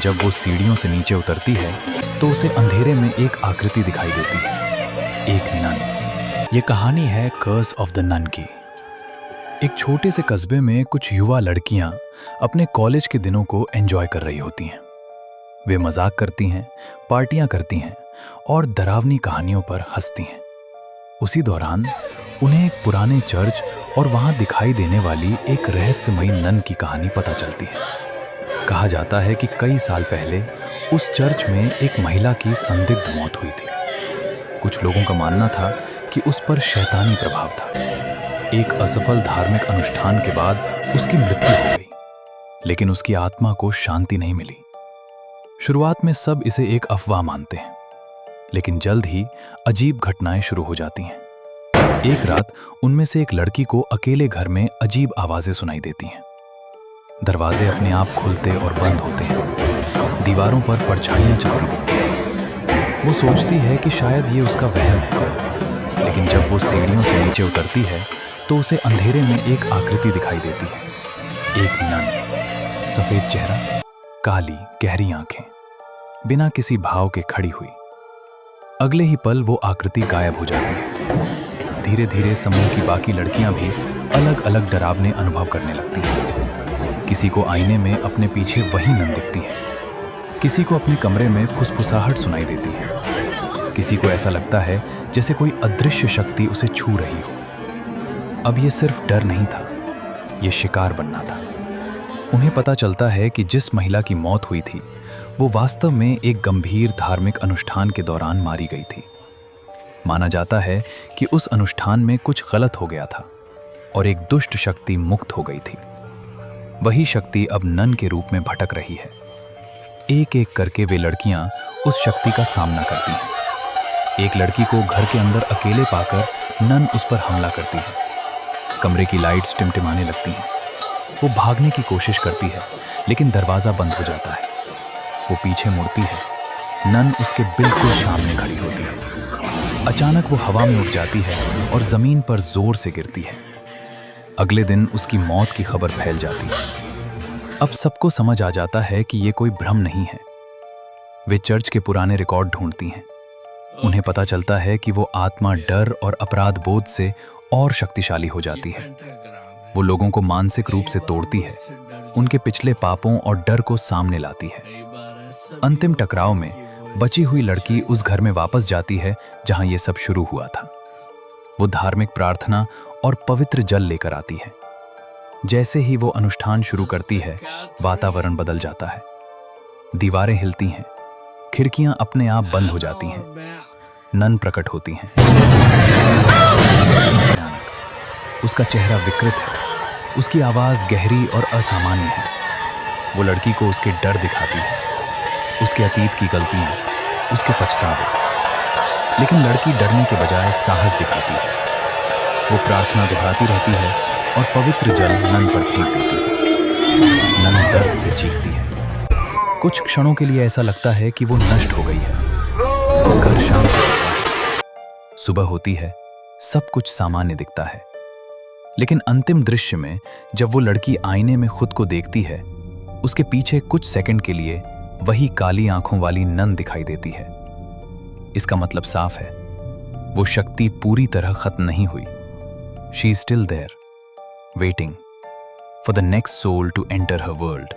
जब वो सीढ़ियों से नीचे उतरती है तो उसे अंधेरे में एक आकृति दिखाई देती है, एक नन। ये कहानी है कर्स ऑफ द नन की। एक छोटे से कस्बे में कुछ युवा लड़कियां अपने कॉलेज के दिनों को एंजॉय कर रही होती हैं। वे मजाक करती हैं, पार्टियां करती हैं और डरावनी कहानियों पर हंसती हैं। उसी दौरान उन्हें एक पुराने चर्च और वहां दिखाई देने वाली एक रहस्यमयी नन की कहानी पता चलती है। कहा जाता है कि कई साल पहले उस चर्च में एक महिला की संदिग्ध मौत हुई थी। कुछ लोगों का मानना था कि उस पर शैतानी प्रभाव था। एक असफल धार्मिक अनुष्ठान के बाद उसकी मृत्यु हो गई, लेकिन उसकी आत्मा को शांति नहीं मिली। शुरुआत में सब इसे एक अफवाह मानते हैं, लेकिन जल्द ही अजीब घटनाएं शुरू हो जाती हैं। एक रात उनमें से एक लड़की को अकेले घर में अजीब आवाजें सुनाई देती हैं। दरवाजे अपने आप खुलते और बंद होते हैं। दीवारों पर परछाइयां चलती दिखती हैं। वो सोचती है कि शायद ये उसका वहम है, लेकिन जब वो सीढ़ियों से नीचे उतरती है तो उसे अंधेरे में एक आकृति दिखाई देती है, एक नन। सफेद चेहरा, काली गहरी आंखें, बिना किसी भाव के खड़ी हुई। अगले ही पल वो आकृति गायब हो जाती है। धीरे धीरे समूह की बाकी लड़कियां भी अलग अलग डरावने अनुभव करने लगती हैं। किसी को आईने में अपने पीछे वही नन दिखती है, किसी को अपने कमरे में फुसफुसाहट सुनाई देती है, किसी को ऐसा लगता है जैसे कोई अदृश्य शक्ति उसे छू रही हो। अब ये सिर्फ डर नहीं था, ये शिकार बनना था। उन्हें पता चलता है कि जिस महिला की मौत हुई थी वो वास्तव में एक गंभीर धार्मिक अनुष्ठान के दौरान मारी गई थी। माना जाता है कि उस अनुष्ठान में कुछ गलत हो गया था और एक दुष्ट शक्ति मुक्त हो गई थी। वही शक्ति अब नन के रूप में भटक रही है। एक एक करके वे लड़कियां उस शक्ति का सामना करती हैं। एक लड़की को घर के अंदर अकेले पाकर नन उस पर हमला करती है। कमरे की लाइट्स टिमटिमाने लगती हैं। वो भागने की कोशिश करती है, लेकिन दरवाजा बंद हो जाता है। वो पीछे मुड़ती है। नन उसके बिल्कुल सामने खड़ी होती है। अचानक वो हवा में उड़ जाती है और जमीन पर जोर से गिरती है। अगले दिन उसकी मौत की खबर फैल जाती है। अब सबको समझ आ जाता है कि ये कोई भ्रम नहीं है। वे चर्च के पुराने रिकॉर्ड ढूंढती हैं। उन्हें पता चलता है कि वो आत्मा डर और अपराध बोध से और शक्तिशाली हो जाती है। वो लोगों को मानसिक रूप से तोड़ती है, उनके पिछले पापों और डर को सामने लाती है। अंतिम टकराव में बची हुई लड़की उस घर में वापस जाती है जहां ये सब शुरू हुआ था। वो धार्मिक प्रार्थना और पवित्र जल लेकर आती है। जैसे ही वो अनुष्ठान शुरू करती है, वातावरण बदल जाता है। दीवारें हिलती हैं, खिड़कियां अपने आप बंद हो जाती हैं। नन प्रकट होती हैं। उसका चेहरा विकृत है, उसकी आवाज गहरी और असामान्य है। वो लड़की को उसके डर दिखाती है, उसके अतीत की गलतियां, उसके पछतावे। लेकिन लड़की डरने के बजाय साहस दिखाती है। वो प्रार्थना दोहराती रहती है और पवित्र जल नन पर फेंक देती है। नन दर्द से चीखती है। कुछ क्षणों के लिए ऐसा लगता है कि वो नष्ट हो गई है। घर शांत हो जाता है। सुबह होती है, सब कुछ सामान्य दिखता है। लेकिन अंतिम दृश्य में जब वो लड़की आईने में खुद को देखती है, उसके पीछे कुछ सेकंड के लिए वही काली आंखों वाली नन दिखाई देती है। इसका मतलब साफ है, वो शक्ति पूरी तरह खत्म नहीं हुई। She is still there, waiting for the next soul to enter her world.